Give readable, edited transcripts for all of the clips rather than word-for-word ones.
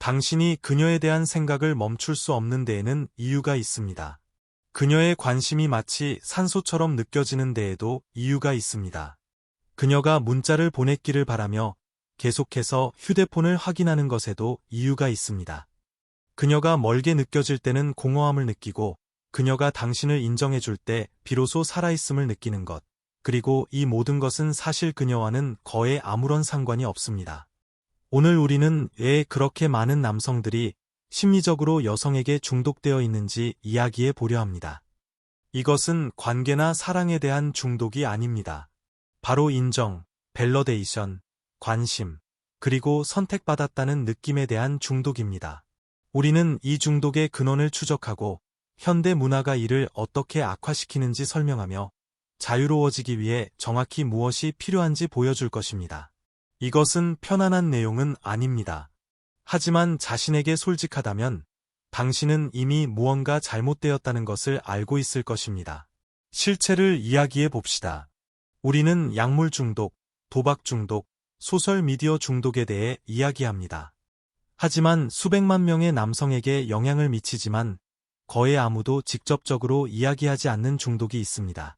당신이 그녀에 대한 생각을 멈출 수 없는 데에는 이유가 있습니다. 그녀의 관심이 마치 산소처럼 느껴지는 데에도 이유가 있습니다. 그녀가 문자를 보냈기를 바라며 계속해서 휴대폰을 확인하는 것에도 이유가 있습니다. 그녀가 멀게 느껴질 때는 공허함을 느끼고 그녀가 당신을 인정해줄 때 비로소 살아있음을 느끼는 것. 그리고 이 모든 것은 사실 그녀와는 거의 아무런 상관이 없습니다. 오늘 우리는 왜 그렇게 많은 남성들이 심리적으로 여성에게 중독되어 있는지 이야기해 보려 합니다. 이것은 관계나 사랑에 대한 중독이 아닙니다. 바로 인정, 밸러데이션, 관심, 그리고 선택받았다는 느낌에 대한 중독입니다. 우리는 이 중독의 근원을 추적하고 현대 문화가 이를 어떻게 악화시키는지 설명하며 자유로워지기 위해 정확히 무엇이 필요한지 보여줄 것입니다. 이것은 편안한 내용은 아닙니다. 하지만 자신에게 솔직하다면 당신은 이미 무언가 잘못되었다는 것을 알고 있을 것입니다. 실체를 이야기해 봅시다. 우리는 약물 중독, 도박 중독, 소셜 미디어 중독에 대해 이야기합니다. 하지만 수백만 명의 남성에게 영향을 미치지만 거의 아무도 직접적으로 이야기하지 않는 중독이 있습니다.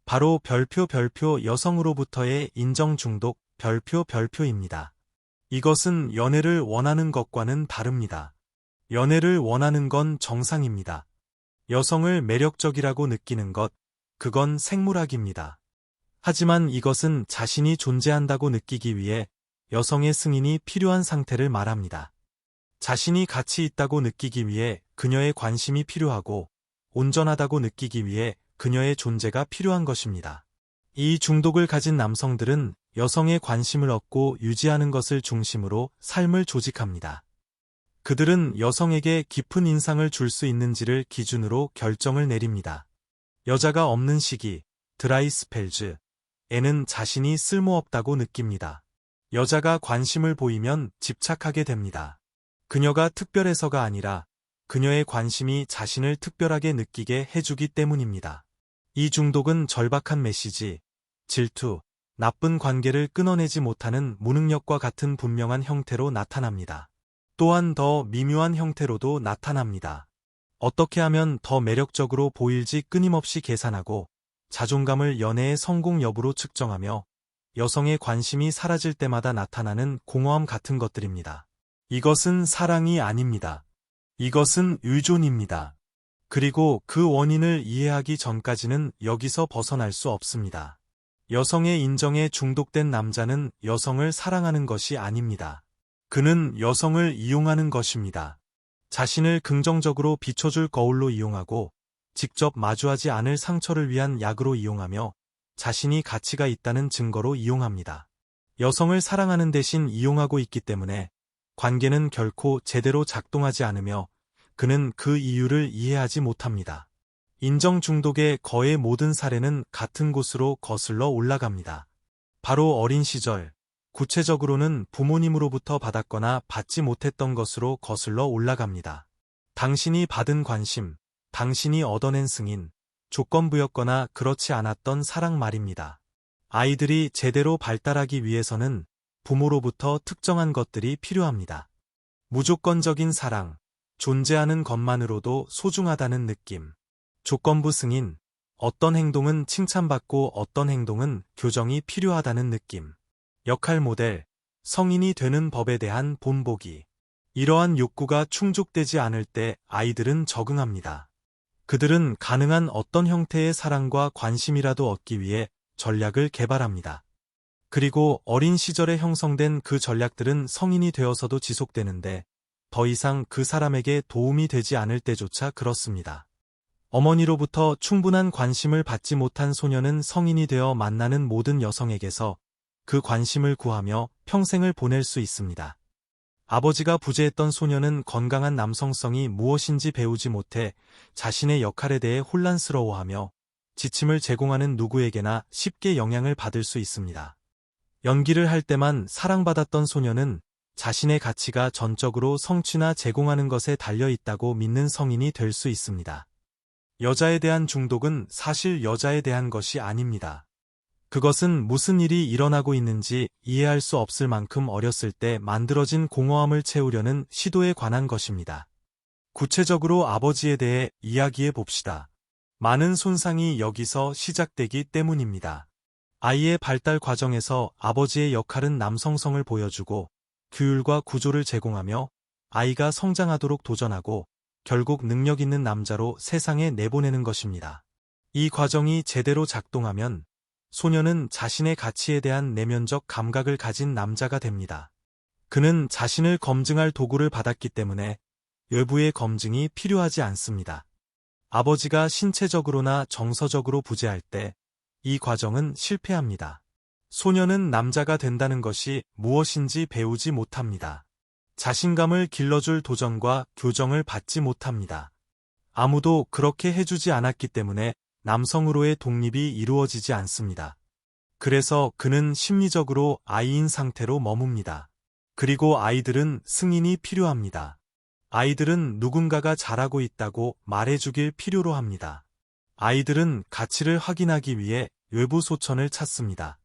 바로 별표 여성으로부터의 인정 중독 별표입니다. 이것은 연애를 원하는 것과는 다릅니다. 연애를 원하는 건 정상입니다. 여성을 매력적이라고 느끼는 것, 그건 생물학입니다. 하지만 이것은 자신이 존재한다고 느끼기 위해 여성의 승인이 필요한 상태를 말합니다. 자신이 가치 있다고 느끼기 위해 그녀의 관심이 필요하고 온전하다고 느끼기 위해 그녀의 존재가 필요한 것입니다. 이 중독을 가진 남성들은 여성의 관심을 얻고 유지하는 것을 중심으로 삶을 조직합니다. 그들은 여성에게 깊은 인상을 줄 수 있는지를 기준으로 결정을 내립니다. 여자가 없는 시기, 드라이 스펠즈, 에는 자신이 쓸모없다고 느낍니다. 여자가 관심을 보이면 집착하게 됩니다. 그녀가 특별해서가 아니라 그녀의 관심이 자신을 특별하게 느끼게 해주기 때문입니다. 이 중독은 절박한 메시지, 질투, 나쁜 관계를 끊어내지 못하는 무능력과 같은 분명한 형태로 나타납니다. 또한 더 미묘한 형태로도 나타납니다. 어떻게 하면 더 매력적으로 보일지 끊임없이 계산하고 자존감을 연애의 성공 여부로 측정하며 여성의 관심이 사라질 때마다 나타나는 공허함 같은 것들입니다. 이것은 사랑이 아닙니다. 이것은 의존입니다. 그리고 그 원인을 이해하기 전까지는 여기서 벗어날 수 없습니다. 여성의 인정에 중독된 남자는 여성을 사랑하는 것이 아닙니다. 그는 여성을 이용하는 것입니다. 자신을 긍정적으로 비춰줄 거울로 이용하고 직접 마주하지 않을 상처를 위한 약으로 이용하며 자신이 가치가 있다는 증거로 이용합니다. 여성을 사랑하는 대신 이용하고 있기 때문에 관계는 결코 제대로 작동하지 않으며 그는 그 이유를 이해하지 못합니다. 인정 중독의 거의 모든 사례는 같은 곳으로 거슬러 올라갑니다. 바로 어린 시절, 구체적으로는 부모님으로부터 받았거나 받지 못했던 것으로 거슬러 올라갑니다. 당신이 받은 관심, 당신이 얻어낸 승인, 조건부였거나 그렇지 않았던 사랑 말입니다. 아이들이 제대로 발달하기 위해서는 부모로부터 특정한 것들이 필요합니다. 무조건적인 사랑, 존재하는 것만으로도 소중하다는 느낌. 조건부 승인, 어떤 행동은 칭찬받고 어떤 행동은 교정이 필요하다는 느낌. 역할 모델, 성인이 되는 법에 대한 본보기. 이러한 욕구가 충족되지 않을 때 아이들은 적응합니다. 그들은 가능한 어떤 형태의 사랑과 관심이라도 얻기 위해 전략을 개발합니다. 그리고 어린 시절에 형성된 그 전략들은 성인이 되어서도 지속되는데 더 이상 그 사람에게 도움이 되지 않을 때조차 그렇습니다. 어머니로부터 충분한 관심을 받지 못한 소녀는 성인이 되어 만나는 모든 여성에게서 그 관심을 구하며 평생을 보낼 수 있습니다. 아버지가 부재했던 소녀는 건강한 남성성이 무엇인지 배우지 못해 자신의 역할에 대해 혼란스러워하며 지침을 제공하는 누구에게나 쉽게 영향을 받을 수 있습니다. 연기를 할 때만 사랑받았던 소녀는 자신의 가치가 전적으로 성취나 제공하는 것에 달려 있다고 믿는 성인이 될 수 있습니다. 여자에 대한 중독은 사실 여자에 대한 것이 아닙니다. 그것은 무슨 일이 일어나고 있는지 이해할 수 없을 만큼 어렸을 때 만들어진 공허함을 채우려는 시도에 관한 것입니다. 구체적으로 아버지에 대해 이야기해 봅시다. 많은 손상이 여기서 시작되기 때문입니다. 아이의 발달 과정에서 아버지의 역할은 남성성을 보여주고 규율과 구조를 제공하며 아이가 성장하도록 도전하고 결국 능력 있는 남자로 세상에 내보내는 것입니다. 이 과정이 제대로 작동하면 소녀는 자신의 가치에 대한 내면적 감각을 가진 남자가 됩니다. 그는 자신을 검증할 도구를 받았기 때문에 외부의 검증이 필요하지 않습니다. 아버지가 신체적으로나 정서적으로 부재할 때 이 과정은 실패합니다. 소녀는 남자가 된다는 것이 무엇인지 배우지 못합니다. 자신감을 길러줄 도전과 교정을 받지 못합니다. 아무도 그렇게 해주지 않았기 때문에 남성으로의 독립이 이루어지지 않습니다. 그래서 그는 심리적으로 아이인 상태로 머뭅니다. 그리고 아이들은 승인이 필요합니다. 아이들은 누군가가 잘하고 있다고 말해주길 필요로 합니다. 아이들은 가치를 확인하기 위해 외부 소천을 찾습니다.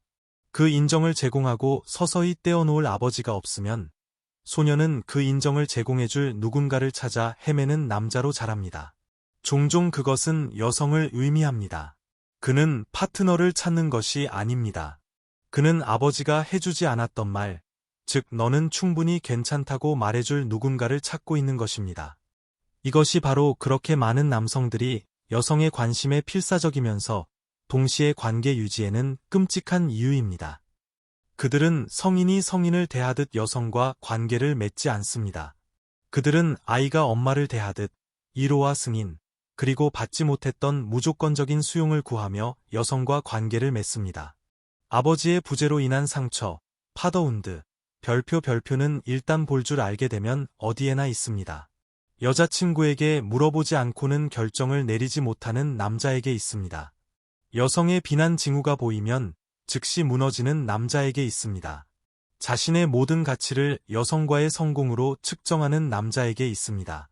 그 인정을 제공하고 서서히 떼어놓을 아버지가 없으면 소녀는 그 인정을 제공해줄 누군가를 찾아 헤매는 남자로 자랍니다. 종종 그것은 여성을 의미합니다. 그는 파트너를 찾는 것이 아닙니다. 그는 아버지가 해주지 않았던 말, 즉 너는 충분히 괜찮다고 말해줄 누군가를 찾고 있는 것입니다. 이것이 바로 그렇게 많은 남성들이 여성의 관심에 필사적이면서 동시에 관계 유지에는 끔찍한 이유입니다. 그들은 성인이 성인을 대하듯 여성과 관계를 맺지 않습니다. 그들은 아이가 엄마를 대하듯 이로와 승인, 그리고 받지 못했던 무조건적인 수용을 구하며 여성과 관계를 맺습니다. 아버지의 부재로 인한 상처, 파더운드, 별표는 일단 볼 줄 알게 되면 어디에나 있습니다. 여자친구에게 물어보지 않고는 결정을 내리지 못하는 남자에게 있습니다. 여성의 비난 징후가 보이면 즉시 무너지는 남자에게 있습니다. 자신의 모든 가치를 여성과의 성공으로 측정하는 남자에게 있습니다.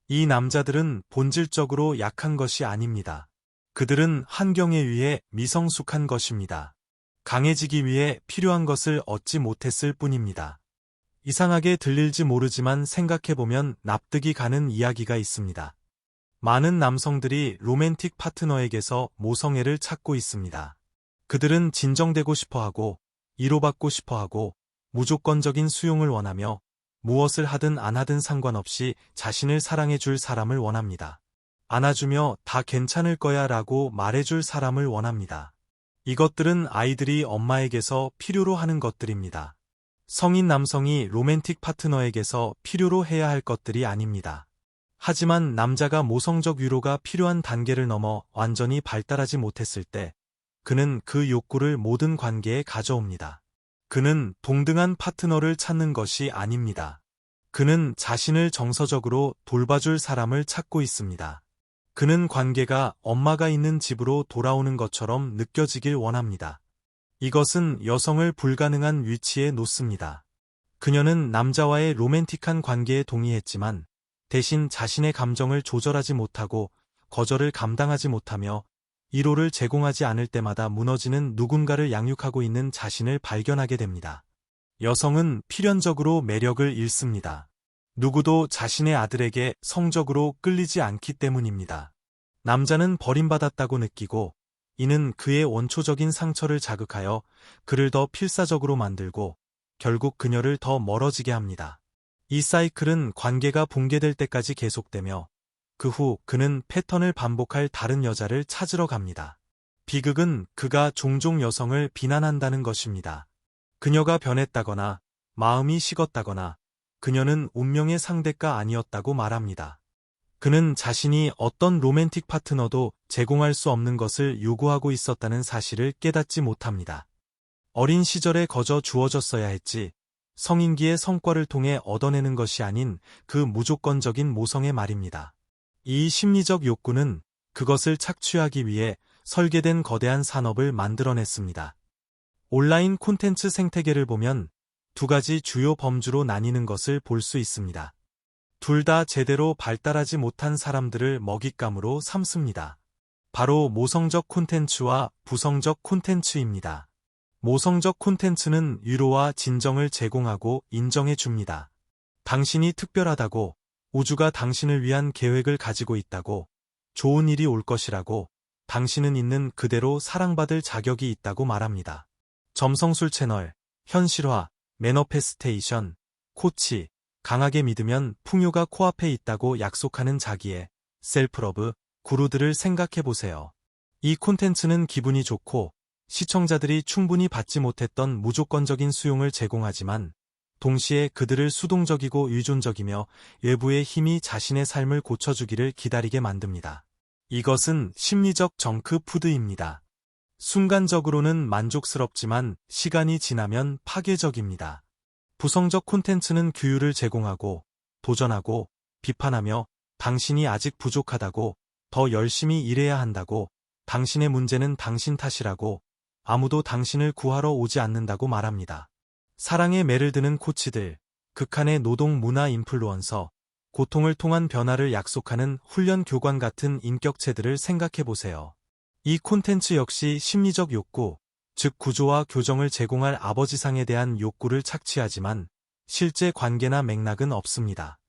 이 남자들은 본질적으로 약한 것이 아닙니다. 그들은 환경에 의해 미성숙한 것입니다. 강해지기 위해 필요한 것을 얻지 못했을 뿐입니다. 이상하게 들릴지 모르지만 생각해보면 납득이 가는 이야기가 있습니다. 많은 남성들이 로맨틱 파트너에게서 모성애를 찾고 있습니다. 그들은 진정되고 싶어하고, 위로받고 싶어하고, 무조건적인 수용을 원하며, 무엇을 하든 안 하든 상관없이 자신을 사랑해줄 사람을 원합니다. 안아주며 다 괜찮을 거야 라고 말해줄 사람을 원합니다. 이것들은 아이들이 엄마에게서 필요로 하는 것들입니다. 성인 남성이 로맨틱 파트너에게서 필요로 해야 할 것들이 아닙니다. 하지만 남자가 모성적 위로가 필요한 단계를 넘어 완전히 발달하지 못했을 때 그는 그 욕구를 모든 관계에 가져옵니다. 그는 동등한 파트너를 찾는 것이 아닙니다. 그는 자신을 정서적으로 돌봐줄 사람을 찾고 있습니다. 그는 관계가 엄마가 있는 집으로 돌아오는 것처럼 느껴지길 원합니다. 이것은 여성을 불가능한 위치에 놓습니다. 그녀는 남자와의 로맨틱한 관계에 동의했지만 대신 자신의 감정을 조절하지 못하고 거절을 감당하지 못하며 위로를 제공하지 않을 때마다 무너지는 누군가를 양육하고 있는 자신을 발견하게 됩니다. 여성은 필연적으로 매력을 잃습니다. 누구도 자신의 아들에게 성적으로 끌리지 않기 때문입니다. 남자는 버림받았다고 느끼고 이는 그의 원초적인 상처를 자극하여 그를 더 필사적으로 만들고 결국 그녀를 더 멀어지게 합니다. 이 사이클은 관계가 붕괴될 때까지 계속되며 그 후 그는 패턴을 반복할 다른 여자를 찾으러 갑니다. 비극은 그가 종종 여성을 비난한다는 것입니다. 그녀가 변했다거나 마음이 식었다거나 그녀는 운명의 상대가 아니었다고 말합니다. 그는 자신이 어떤 로맨틱 파트너도 제공할 수 없는 것을 요구하고 있었다는 사실을 깨닫지 못합니다. 어린 시절에 거저 주어졌어야 했지 성인기의 성과를 통해 얻어내는 것이 아닌 그 무조건적인 모성의 말입니다. 이 심리적 욕구는 그것을 착취하기 위해 설계된 거대한 산업을 만들어냈습니다. 온라인 콘텐츠 생태계를 보면 두 가지 주요 범주로 나뉘는 것을 볼 수 있습니다. 둘 다 제대로 발달하지 못한 사람들을 먹잇감으로 삼습니다. 바로 모성적 콘텐츠와 부성적 콘텐츠입니다. 모성적 콘텐츠는 위로와 진정을 제공하고 인정해 줍니다. 당신이 특별하다고, 우주가 당신을 위한 계획을 가지고 있다고, 좋은 일이 올 것이라고, 당신은 있는 그대로 사랑받을 자격이 있다고 말합니다. 점성술 채널, 현실화, 매너페스테이션, 코치, 강하게 믿으면 풍요가 코앞에 있다고 약속하는 자기의 셀프러브 구루들을 생각해 보세요. 이 콘텐츠는 기분이 좋고 시청자들이 충분히 받지 못했던 무조건적인 수용을 제공하지만 동시에 그들을 수동적이고 의존적이며 외부의 힘이 자신의 삶을 고쳐주기를 기다리게 만듭니다. 이것은 심리적 정크푸드입니다. 순간적으로는 만족스럽지만 시간이 지나면 파괴적입니다. 부성적 콘텐츠는 규율을 제공하고 도전하고 비판하며 당신이 아직 부족하다고, 더 열심히 일해야 한다고, 당신의 문제는 당신 탓이라고, 아무도 당신을 구하러 오지 않는다고 말합니다. 사랑에 매를 드는 코치들, 극한의 노동 문화 인플루언서, 고통을 통한 변화를 약속하는 훈련 교관 같은 인격체들을 생각해 보세요. 이 콘텐츠 역시 심리적 욕구, 즉 구조와 교정을 제공할 아버지상에 대한 욕구를 착취하지만 실제 관계나 맥락은 없습니다.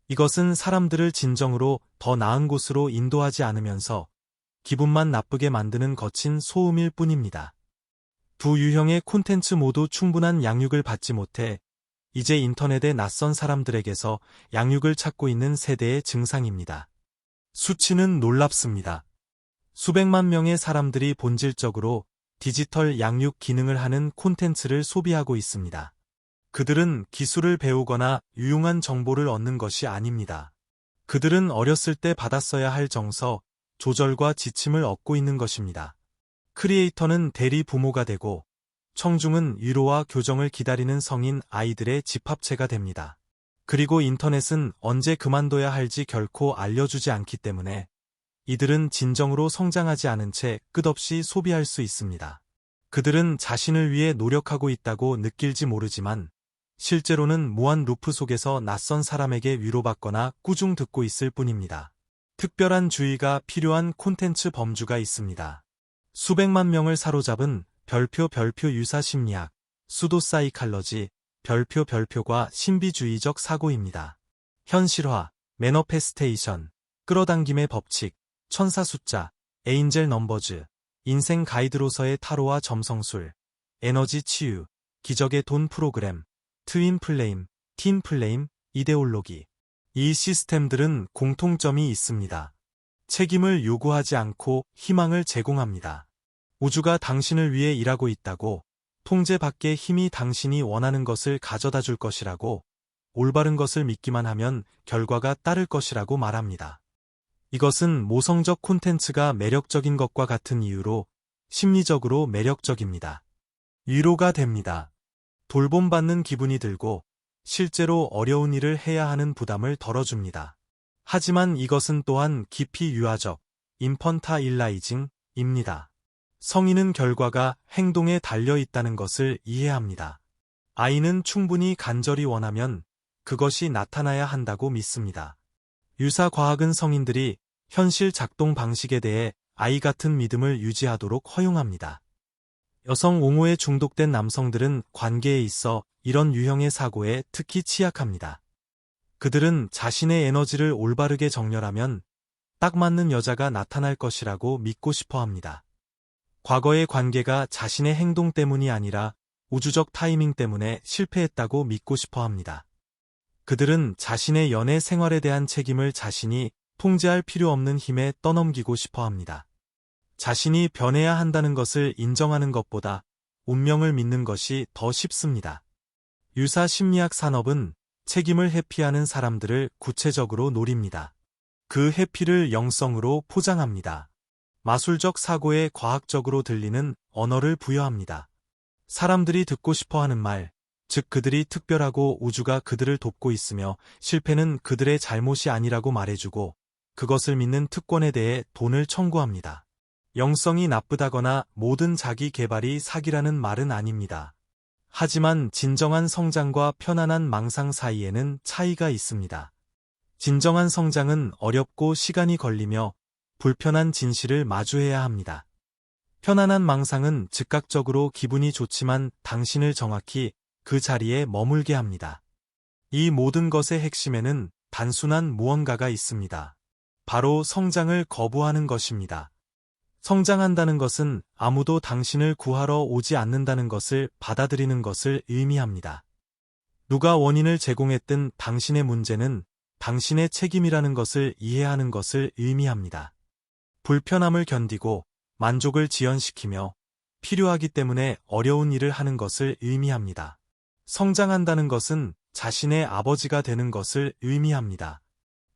이것은 사람들을 진정으로 더 나은 곳으로 인도하지 않으면서 기분만 나쁘게 만드는 거친 소음일 뿐입니다. 두 유형의 콘텐츠 모두 충분한 양육을 받지 못해 이제 인터넷의 낯선 사람들에게서 양육을 찾고 있는 세대의 증상입니다. 수치는 놀랍습니다. 수백만 명의 사람들이 본질적으로 디지털 양육 기능을 하는 콘텐츠를 소비하고 있습니다. 그들은 기술을 배우거나 유용한 정보를 얻는 것이 아닙니다. 그들은 어렸을 때 받았어야 할 정서, 조절과 지침을 얻고 있는 것입니다. 크리에이터는 대리 부모가 되고, 청중은 위로와 교정을 기다리는 성인 아이들의 집합체가 됩니다. 그리고 인터넷은 언제 그만둬야 할지 결코 알려주지 않기 때문에 이들은 진정으로 성장하지 않은 채 끝없이 소비할 수 있습니다. 그들은 자신을 위해 노력하고 있다고 느낄지 모르지만 실제로는 무한 루프 속에서 낯선 사람에게 위로받거나 꾸중 듣고 있을 뿐입니다. 특별한 주의가 필요한 콘텐츠 범주가 있습니다. 수백만 명을 사로잡은 별표 유사 심리학, 수도사이칼러지, 별표과 신비주의적 사고입니다. 현실화, 매너페스테이션, 끌어당김의 법칙, 천사 숫자, 에인젤 넘버즈, 인생 가이드로서의 타로와 점성술, 에너지 치유, 기적의 돈 프로그램, 트윈 플레임, 틴 플레임, 이데올로기. 이 시스템들은 공통점이 있습니다. 책임을 요구하지 않고 희망을 제공합니다. 우주가 당신을 위해 일하고 있다고, 통제 밖의 힘이 당신이 원하는 것을 가져다 줄 것이라고, 올바른 것을 믿기만 하면 결과가 따를 것이라고 말합니다. 이것은 모성적 콘텐츠가 매력적인 것과 같은 이유로 심리적으로 매력적입니다. 위로가 됩니다. 돌봄받는 기분이 들고 실제로 어려운 일을 해야 하는 부담을 덜어줍니다. 하지만 이것은 또한 깊이 유아적, 인펀타일라이징입니다. 성인은 결과가 행동에 달려 있다는 것을 이해합니다. 아이는 충분히 간절히 원하면 그것이 나타나야 한다고 믿습니다. 유사과학은 성인들이 현실 작동 방식에 대해 아이 같은 믿음을 유지하도록 허용합니다. 여성 옹호에 중독된 남성들은 관계에 있어 이런 유형의 사고에 특히 취약합니다. 그들은 자신의 에너지를 올바르게 정렬하면 딱 맞는 여자가 나타날 것이라고 믿고 싶어 합니다. 과거의 관계가 자신의 행동 때문이 아니라 우주적 타이밍 때문에 실패했다고 믿고 싶어 합니다. 그들은 자신의 연애 생활에 대한 책임을 자신이 통제할 필요 없는 힘에 떠넘기고 싶어 합니다. 자신이 변해야 한다는 것을 인정하는 것보다 운명을 믿는 것이 더 쉽습니다. 유사 심리학 산업은 책임을 회피하는 사람들을 구체적으로 노립니다. 그 회피를 영성으로 포장합니다. 마술적 사고에 과학적으로 들리는 언어를 부여합니다. 사람들이 듣고 싶어 하는 말, 즉 그들이 특별하고 우주가 그들을 돕고 있으며 실패는 그들의 잘못이 아니라고 말해주고 그것을 믿는 특권에 대해 돈을 청구합니다. 영성이 나쁘다거나 모든 자기 개발이 사기라는 말은 아닙니다. 하지만 진정한 성장과 편안한 망상 사이에는 차이가 있습니다. 진정한 성장은 어렵고 시간이 걸리며 불편한 진실을 마주해야 합니다. 편안한 망상은 즉각적으로 기분이 좋지만 당신을 정확히 그 자리에 머물게 합니다. 이 모든 것의 핵심에는 단순한 무언가가 있습니다. 바로 성장을 거부하는 것입니다. 성장한다는 것은 아무도 당신을 구하러 오지 않는다는 것을 받아들이는 것을 의미합니다. 누가 원인을 제공했든 당신의 문제는 당신의 책임이라는 것을 이해하는 것을 의미합니다. 불편함을 견디고 만족을 지연시키며 필요하기 때문에 어려운 일을 하는 것을 의미합니다. 성장한다는 것은 자신의 아버지가 되는 것을 의미합니다.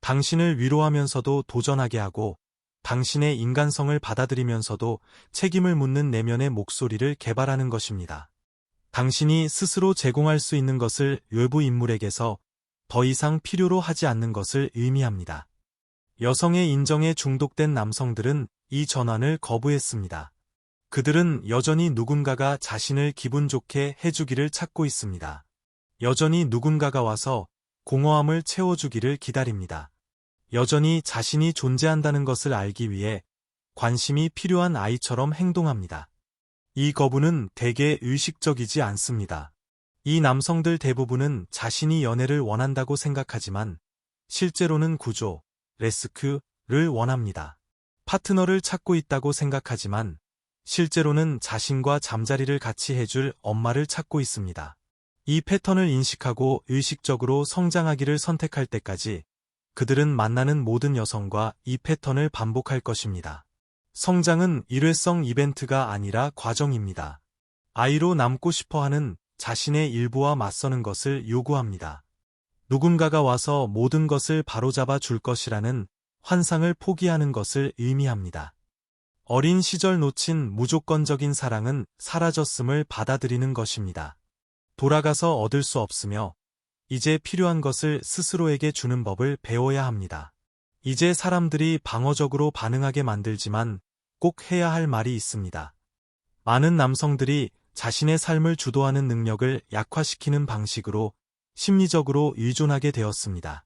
당신을 위로하면서도 도전하게 하고 당신의 인간성을 받아들이면서도 책임을 묻는 내면의 목소리를 개발하는 것입니다. 당신이 스스로 제공할 수 있는 것을 외부 인물에게서 더 이상 필요로 하지 않는 것을 의미합니다. 여성의 인정에 중독된 남성들은 이 전환을 거부했습니다. 그들은 여전히 누군가가 자신을 기분 좋게 해주기를 찾고 있습니다. 여전히 누군가가 와서 공허함을 채워주기를 기다립니다. 여전히 자신이 존재한다는 것을 알기 위해 관심이 필요한 아이처럼 행동합니다. 이 거부는 대개 의식적이지 않습니다. 이 남성들 대부분은 자신이 연애를 원한다고 생각하지만 실제로는 구조, 레스큐를 원합니다. 파트너를 찾고 있다고 생각하지만 실제로는 자신과 잠자리를 같이 해줄 엄마를 찾고 있습니다. 이 패턴을 인식하고 의식적으로 성장하기를 선택할 때까지 그들은 만나는 모든 여성과 이 패턴을 반복할 것입니다. 성장은 일회성 이벤트가 아니라 과정입니다. 아이로 남고 싶어하는 자신의 일부와 맞서는 것을 요구합니다. 누군가가 와서 모든 것을 바로잡아 줄 것이라는 환상을 포기하는 것을 의미합니다. 어린 시절 놓친 무조건적인 사랑은 사라졌음을 받아들이는 것입니다. 돌아가서 얻을 수 없으며 이제 필요한 것을 스스로에게 주는 법을 배워야 합니다. 이제 사람들이 방어적으로 반응하게 만들지만 꼭 해야 할 말이 있습니다. 많은 남성들이 자신의 삶을 주도하는 능력을 약화시키는 방식으로 심리적으로 의존하게 되었습니다.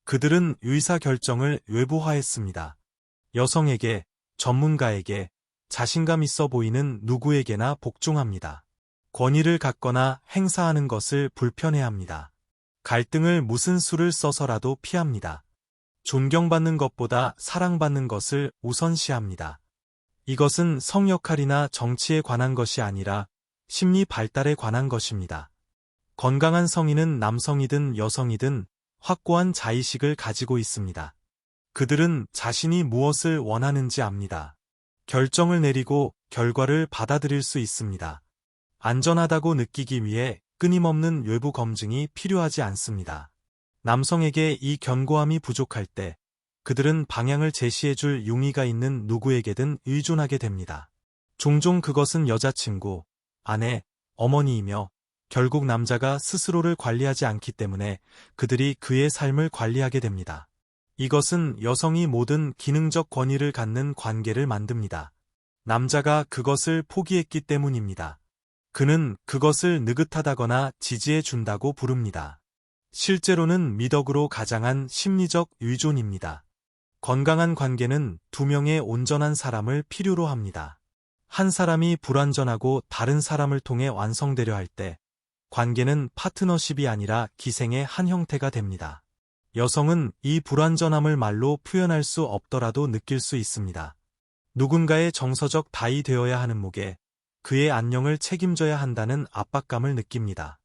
그들은 의사결정을 외부화했습니다. 여성에게, 전문가에게, 자신감 있어 보이는 누구에게나 복종합니다. 권위를 갖거나 행사하는 것을 불편해합니다. 갈등을 무슨 수를 써서라도 피합니다. 존경받는 것보다 사랑받는 것을 우선시합니다. 이것은 성 역할이나 정치에 관한 것이 아니라 심리 발달에 관한 것입니다. 건강한 성인은 남성이든 여성이든 확고한 자의식을 가지고 있습니다. 그들은 자신이 무엇을 원하는지 압니다. 결정을 내리고 결과를 받아들일 수 있습니다. 안전하다고 느끼기 위해 끊임없는 외부 검증이 필요하지 않습니다. 남성에게 이 견고함이 부족할 때 그들은 방향을 제시해줄 용의가 있는 누구에게든 의존하게 됩니다. 종종 그것은 여자친구, 아내, 어머니이며 결국 남자가 스스로를 관리하지 않기 때문에 그들이 그의 삶을 관리하게 됩니다. 이것은 여성이 모든 기능적 권위를 갖는 관계를 만듭니다. 남자가 그것을 포기했기 때문입니다. 그는 그것을 느긋하다거나 지지해 준다고 부릅니다. 실제로는 미덕으로 가장한 심리적 의존입니다. 건강한 관계는 두 명의 온전한 사람을 필요로 합니다. 한 사람이 불완전하고 다른 사람을 통해 완성되려 할 때 관계는 파트너십이 아니라 기생의 한 형태가 됩니다. 여성은 이 불완전함을 말로 표현할 수 없더라도 느낄 수 있습니다. 누군가의 정서적 다이 되어야 하는 목에 그의 안녕을 책임져야 한다는 압박감을 느낍니다.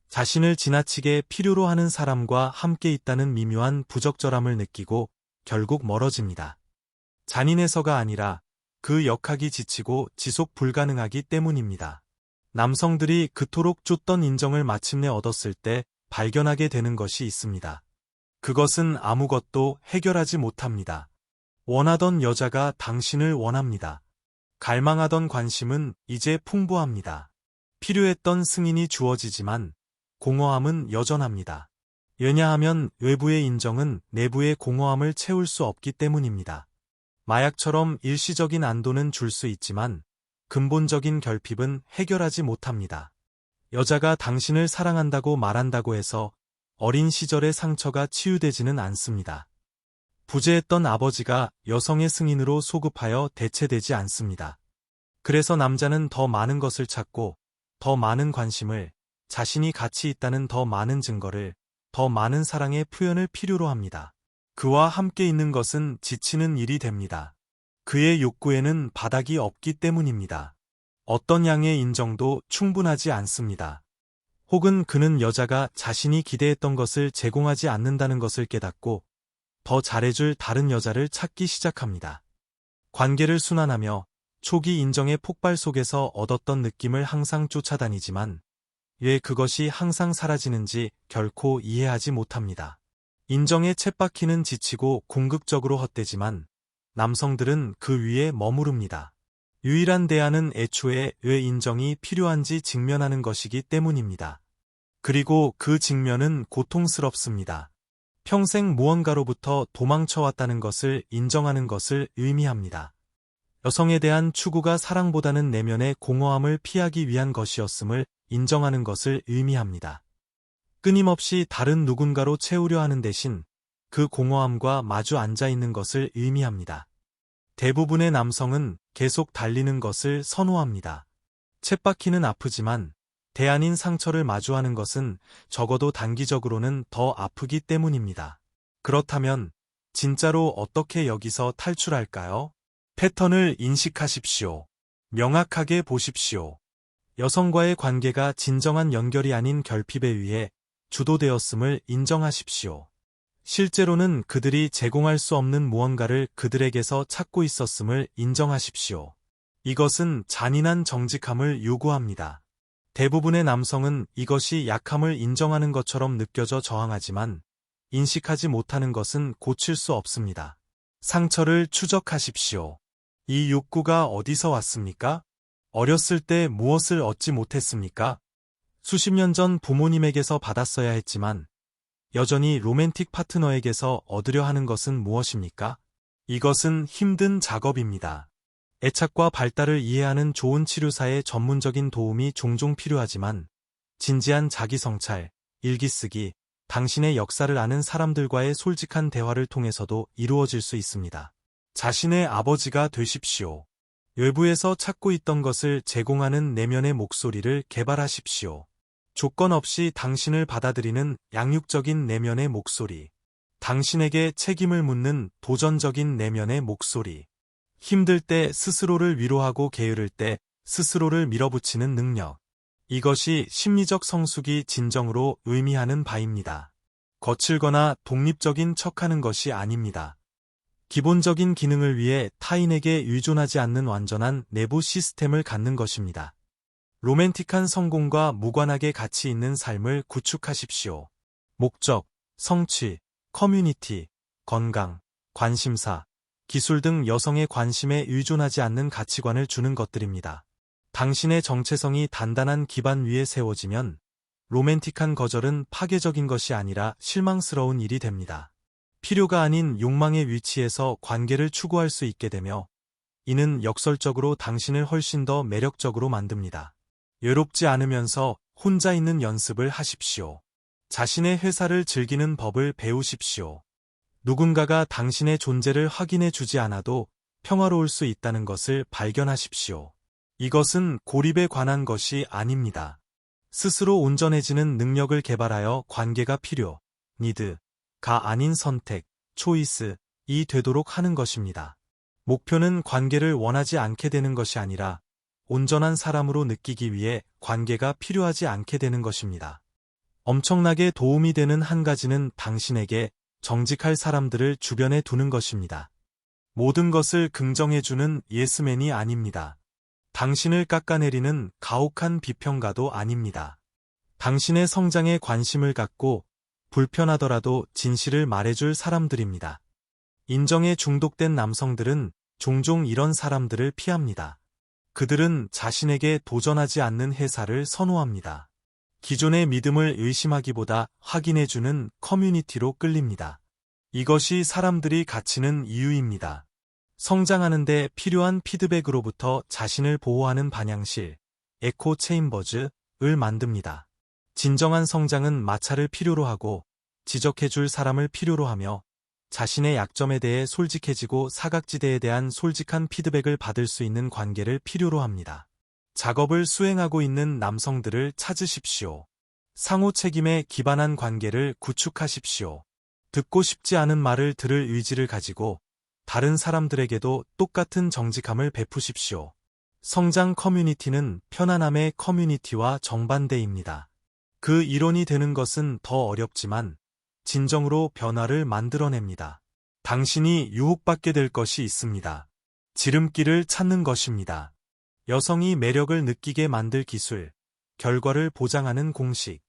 자신을 지나치게 필요로 하는 사람과 함께 있다는 미묘한 부적절함을 느끼고 결국 멀어집니다. 잔인해서가 아니라 그 역학이 지치고 지속 불가능하기 때문입니다. 남성들이 그토록 쫓던 인정을 마침내 얻었을 때 발견하게 되는 것이 있습니다. 그것은 아무것도 해결하지 못합니다. 원하던 여자가 당신을 원합니다. 갈망하던 관심은 이제 풍부합니다. 필요했던 승인이 주어지지만 공허함은 여전합니다. 왜냐하면 외부의 인정은 내부의 공허함을 채울 수 없기 때문입니다. 마약처럼 일시적인 안도는 줄 수 있지만 근본적인 결핍은 해결하지 못합니다. 여자가 당신을 사랑한다고 말한다고 해서 어린 시절의 상처가 치유되지는 않습니다. 부재했던 아버지가 여성의 승인으로 소급하여 대체되지 않습니다. 그래서 남자는 더 많은 것을 찾고, 더 많은 관심을, 자신이 가치 있다는 더 많은 증거를, 더 많은 사랑의 표현을 필요로 합니다. 그와 함께 있는 것은 지치는 일이 됩니다. 그의 욕구에는 바닥이 없기 때문입니다. 어떤 양의 인정도 충분하지 않습니다. 혹은 그는 여자가 자신이 기대했던 것을 제공하지 않는다는 것을 깨닫고 더 잘해줄 다른 여자를 찾기 시작합니다. 관계를 순환하며 초기 인정의 폭발 속에서 얻었던 느낌을 항상 쫓아다니지만 왜 그것이 항상 사라지는지 결코 이해하지 못합니다. 인정의 쳇바퀴는 지치고 궁극적으로 헛되지만 남성들은 그 위에 머무릅니다. 유일한 대안은 애초에 왜 인정이 필요한지 직면하는 것이기 때문입니다. 그리고 그 직면은 고통스럽습니다. 평생 무언가로부터 도망쳐왔다는 것을 인정하는 것을 의미합니다. 여성에 대한 추구가 사랑보다는 내면의 공허함을 피하기 위한 것이었음을 인정하는 것을 의미합니다. 끊임없이 다른 누군가로 채우려 하는 대신 그 공허함과 마주 앉아 있는 것을 의미합니다. 대부분의 남성은 계속 달리는 것을 선호합니다. 쳇바퀴는 아프지만 대안인 상처를 마주하는 것은 적어도 단기적으로는 더 아프기 때문입니다. 그렇다면 진짜로 어떻게 여기서 탈출할까요? 패턴을 인식하십시오. 명확하게 보십시오. 여성과의 관계가 진정한 연결이 아닌 결핍에 의해 주도되었음을 인정하십시오. 실제로는 그들이 제공할 수 없는 무언가를 그들에게서 찾고 있었음을 인정하십시오. 이것은 잔인한 정직함을 요구합니다. 대부분의 남성은 이것이 약함을 인정하는 것처럼 느껴져 저항하지만 인식하지 못하는 것은 고칠 수 없습니다. 상처를 추적하십시오. 이 욕구가 어디서 왔습니까? 어렸을 때 무엇을 얻지 못했습니까? 수십 년 전 부모님에게서 받았어야 했지만 여전히 로맨틱 파트너에게서 얻으려 하는 것은 무엇입니까? 이것은 힘든 작업입니다. 애착과 발달을 이해하는 좋은 치료사의 전문적인 도움이 종종 필요하지만 진지한 자기성찰, 일기쓰기, 당신의 역사를 아는 사람들과의 솔직한 대화를 통해서도 이루어질 수 있습니다. 자신의 아버지가 되십시오. 외부에서 찾고 있던 것을 제공하는 내면의 목소리를 개발하십시오. 조건 없이 당신을 받아들이는 양육적인 내면의 목소리. 당신에게 책임을 묻는 도전적인 내면의 목소리. 힘들 때 스스로를 위로하고 게으를 때 스스로를 밀어붙이는 능력. 이것이 심리적 성숙이 진정으로 의미하는 바입니다. 거칠거나 독립적인 척하는 것이 아닙니다. 기본적인 기능을 위해 타인에게 의존하지 않는 완전한 내부 시스템을 갖는 것입니다. 로맨틱한 성공과 무관하게 가치 있는 삶을 구축하십시오. 목적, 성취, 커뮤니티, 건강, 관심사, 기술 등 여성의 관심에 의존하지 않는 가치관을 주는 것들입니다. 당신의 정체성이 단단한 기반 위에 세워지면 로맨틱한 거절은 파괴적인 것이 아니라 실망스러운 일이 됩니다. 필요가 아닌 욕망의 위치에서 관계를 추구할 수 있게 되며 이는 역설적으로 당신을 훨씬 더 매력적으로 만듭니다. 외롭지 않으면서 혼자 있는 연습을 하십시오. 자신의 회사를 즐기는 법을 배우십시오. 누군가가 당신의 존재를 확인해 주지 않아도 평화로울 수 있다는 것을 발견하십시오. 이것은 고립에 관한 것이 아닙니다. 스스로 온전해지는 능력을 개발하여 관계가 필요, 니드가 아닌 선택, 초이스이 되도록 하는 것입니다. 목표는 관계를 원하지 않게 되는 것이 아니라 온전한 사람으로 느끼기 위해 관계가 필요하지 않게 되는 것입니다. 엄청나게 도움이 되는 한 가지는 당신에게 정직할 사람들을 주변에 두는 것입니다. 모든 것을 긍정해주는 예스맨이 아닙니다. 당신을 깎아내리는 가혹한 비평가도 아닙니다. 당신의 성장에 관심을 갖고 불편하더라도 진실을 말해줄 사람들입니다. 인정에 중독된 남성들은 종종 이런 사람들을 피합니다. 그들은 자신에게 도전하지 않는 회사를 선호합니다. 기존의 믿음을 의심하기보다 확인해주는 커뮤니티로 끌립니다. 이것이 사람들이 갇히는 이유입니다. 성장하는 데 필요한 피드백으로부터 자신을 보호하는 반향실, 에코 체인버즈를 만듭니다. 진정한 성장은 마찰을 필요로 하고 지적해줄 사람을 필요로 하며 자신의 약점에 대해 솔직해지고 사각지대에 대한 솔직한 피드백을 받을 수 있는 관계를 필요로 합니다. 작업을 수행하고 있는 남성들을 찾으십시오. 상호 책임에 기반한 관계를 구축하십시오. 듣고 싶지 않은 말을 들을 의지를 가지고 다른 사람들에게도 똑같은 정직함을 베푸십시오. 성장 커뮤니티는 편안함의 커뮤니티와 정반대입니다. 그 이론이 되는 것은 더 어렵지만 진정으로 변화를 만들어냅니다. 당신이 유혹받게 될 것이 있습니다. 지름길을 찾는 것입니다. 여성이 매력을 느끼게 만들 기술, 결과를 보장하는 공식,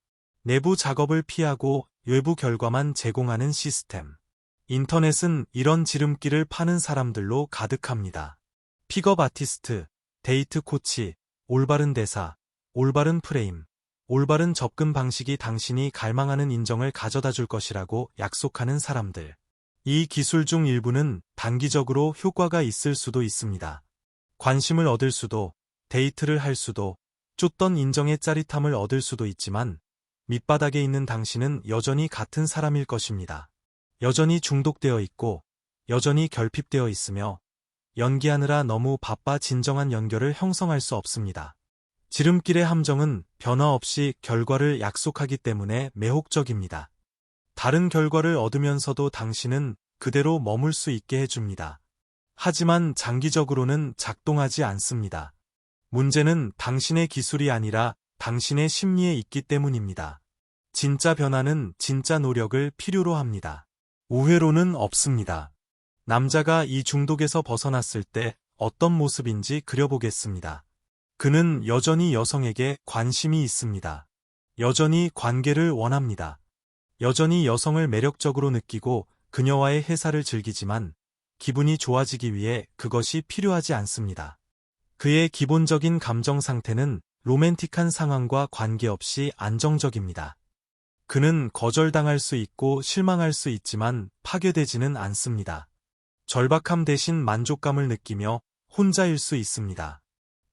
내부 작업을 피하고 외부 결과만 제공하는 시스템. 인터넷은 이런 지름길을 파는 사람들로 가득합니다. 픽업 아티스트, 데이트 코치, 올바른 대사, 올바른 프레임, 올바른 접근 방식이 당신이 갈망하는 인정을 가져다 줄 것이라고 약속하는 사람들. 이 기술 중 일부는 단기적으로 효과가 있을 수도 있습니다. 관심을 얻을 수도, 데이트를 할 수도, 쫓던 인정의 짜릿함을 얻을 수도 있지만 밑바닥에 있는 당신은 여전히 같은 사람일 것입니다. 여전히 중독되어 있고, 여전히 결핍되어 있으며 연기하느라 너무 바빠 진정한 연결을 형성할 수 없습니다. 지름길의 함정은 변화 없이 결과를 약속하기 때문에 매혹적입니다. 다른 결과를 얻으면서도 당신은 그대로 머물 수 있게 해줍니다. 하지만 장기적으로는 작동하지 않습니다. 문제는 당신의 기술이 아니라 당신의 심리에 있기 때문입니다. 진짜 변화는 진짜 노력을 필요로 합니다. 우회로는 없습니다. 남자가 이 중독에서 벗어났을 때 어떤 모습인지 그려보겠습니다. 그는 여전히 여성에게 관심이 있습니다. 여전히 관계를 원합니다. 여전히 여성을 매력적으로 느끼고 그녀와의 해사를 즐기지만 기분이 좋아지기 위해 그것이 필요하지 않습니다. 그의 기본적인 감정 상태는 로맨틱한 상황과 관계없이 안정적입니다. 그는 거절당할 수 있고 실망할 수 있지만 파괴되지는 않습니다. 절박함 대신 만족감을 느끼며 혼자일 수 있습니다.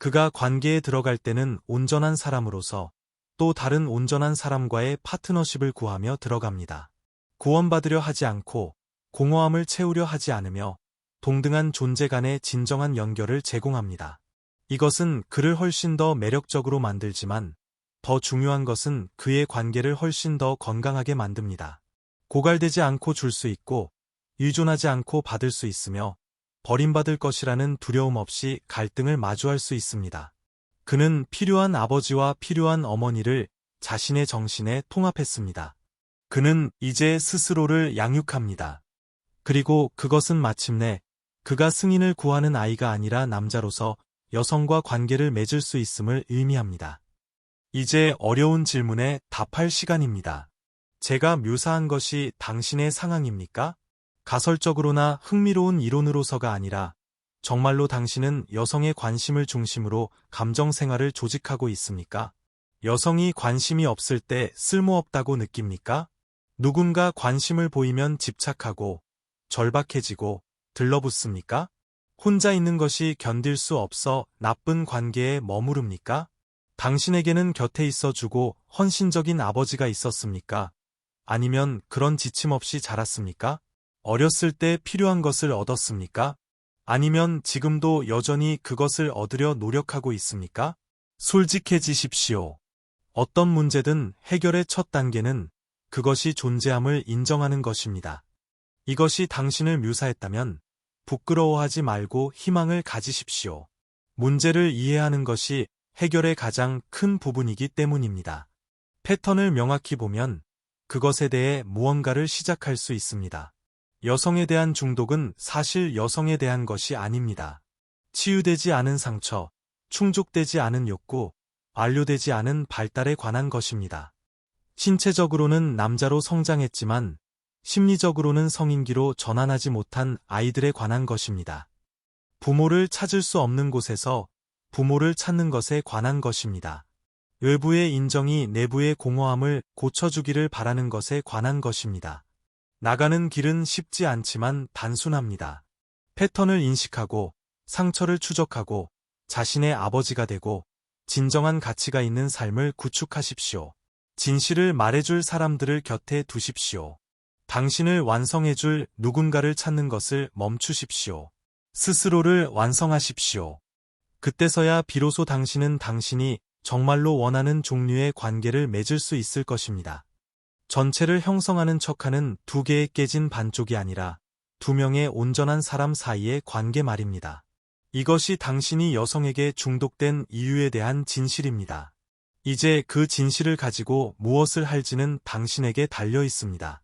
그가 관계에 들어갈 때는 온전한 사람으로서 또 다른 온전한 사람과의 파트너십을 구하며 들어갑니다. 구원받으려 하지 않고 공허함을 채우려 하지 않으며 동등한 존재 간의 진정한 연결을 제공합니다. 이것은 그를 훨씬 더 매력적으로 만들지만 더 중요한 것은 그의 관계를 훨씬 더 건강하게 만듭니다. 고갈되지 않고 줄 수 있고 의존하지 않고 받을 수 있으며 버림받을 것이라는 두려움 없이 갈등을 마주할 수 있습니다. 그는 필요한 아버지와 필요한 어머니를 자신의 정신에 통합했습니다. 그는 이제 스스로를 양육합니다. 그리고 그것은 마침내 그가 승인을 구하는 아이가 아니라 남자로서 여성과 관계를 맺을 수 있음을 의미합니다. 이제 어려운 질문에 답할 시간입니다. 제가 묘사한 것이 당신의 상황입니까? 가설적으로나 흥미로운 이론으로서가 아니라 정말로 당신은 여성의 관심을 중심으로 감정 생활을 조직하고 있습니까? 여성이 관심이 없을 때 쓸모없다고 느낍니까? 누군가 관심을 보이면 집착하고 절박해지고 들러붙습니까? 혼자 있는 것이 견딜 수 없어 나쁜 관계에 머무릅니까? 당신에게는 곁에 있어주고 헌신적인 아버지가 있었습니까? 아니면 그런 지침 없이 자랐습니까? 어렸을 때 필요한 것을 얻었습니까? 아니면 지금도 여전히 그것을 얻으려 노력하고 있습니까? 솔직해지십시오. 어떤 문제든 해결의 첫 단계는 그것이 존재함을 인정하는 것입니다. 이것이 당신을 묘사했다면 부끄러워하지 말고 희망을 가지십시오. 문제를 이해하는 것이 해결의 가장 큰 부분이기 때문입니다. 패턴을 명확히 보면 그것에 대해 무언가를 시작할 수 있습니다. 여성에 대한 중독은 사실 여성에 대한 것이 아닙니다. 치유되지 않은 상처, 충족되지 않은 욕구, 완료되지 않은 발달에 관한 것입니다. 신체적으로는 남자로 성장했지만 심리적으로는 성인기로 전환하지 못한 아이들에 관한 것입니다. 부모를 찾을 수 없는 곳에서 부모를 찾는 것에 관한 것입니다. 외부의 인정이 내부의 공허함을 고쳐주기를 바라는 것에 관한 것입니다. 나가는 길은 쉽지 않지만 단순합니다. 패턴을 인식하고 상처를 추적하고 자신의 아버지가 되고 진정한 가치가 있는 삶을 구축하십시오. 진실을 말해줄 사람들을 곁에 두십시오. 당신을 완성해줄 누군가를 찾는 것을 멈추십시오. 스스로를 완성하십시오. 그때서야 비로소 당신은 당신이 정말로 원하는 종류의 관계를 맺을 수 있을 것입니다. 전체를 형성하는 척하는 두 개의 깨진 반쪽이 아니라 두 명의 온전한 사람 사이의 관계 말입니다. 이것이 당신이 여성에게 중독된 이유에 대한 진실입니다. 이제 그 진실을 가지고 무엇을 할지는 당신에게 달려 있습니다.